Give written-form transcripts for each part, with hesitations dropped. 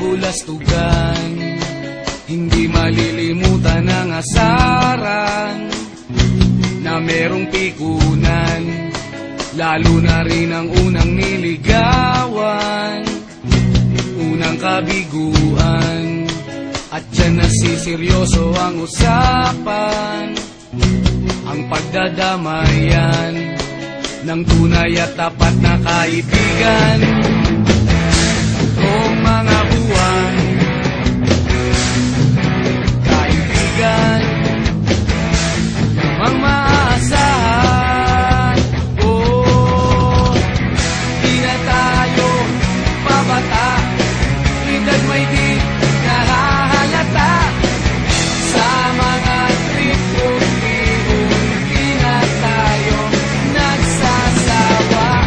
kabulastugan. Hindi malilimutan ang asaran na merong pikunan, lalo na rin ang unang niligawan, unang kabiguan. At dyan nasiseryoso ang usapan, ang pagdadamayan ng tunay at tapat na kaibigan. Kung mga buwan, kaibigan, namang maaasahan. Oh, di na tayo pabata, edad may di nahahalata. Sa mga trip unti-unti na tayo nagsasawa.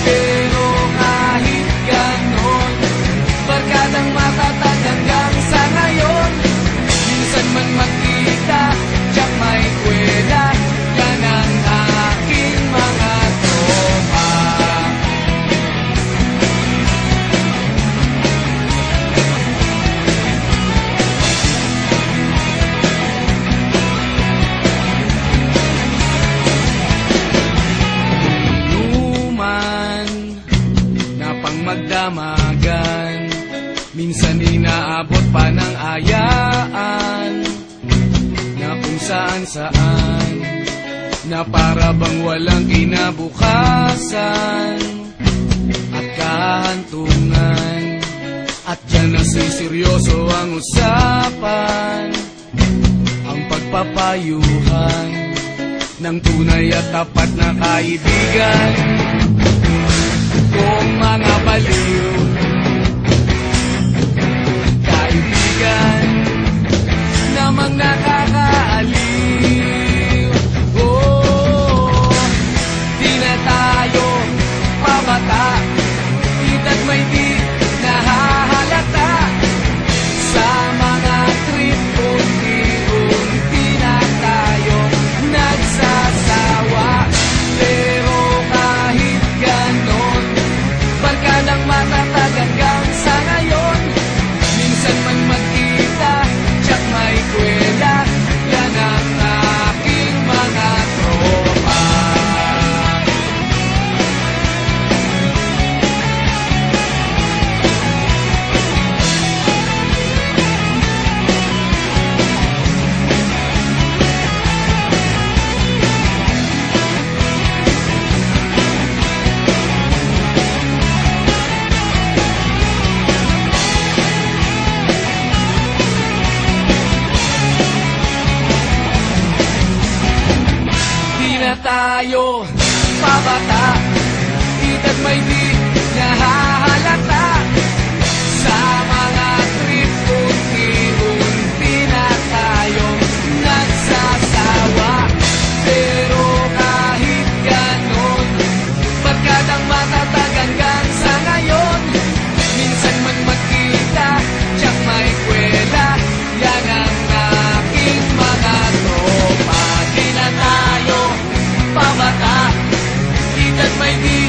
Pero kahit ganon, barkadang matatag hanggang sa ngayon. Minsan man magkita, tiyak may kwela, yan ang aking mga tropa. Inuman na pang magdamagan, minsan inaabot pa ng ayaan, na kung saan-saan, na para bang walang kinabukasan at kahantungan. At dyan na seryoso ang usapan, ang pagpapayuhan ng tunay at tapat na kaibigan. Kung mga baliw, kaibigan, namang nakakaaliw. Oh, di na tayo pabata, edad may di nahahalata. Sa mga trip unti-unti na tayo nagsasawa. Pero kahit ganon, barkadang matatag hanggang sa ngayon. Minsan man magkita, tiyak may kwela, yan ang aking mga tropa. Di na tayo pabata, edad may di nahahalata. Sa mga trip unti-unti na tayo nagsasawa. Pero kahit ganon, barkadang matatag hanggang sa ngayon. Minsan man magkita, tiyak may kwela, yan ang aking mga tropa. Di na tayo pabata, edad may di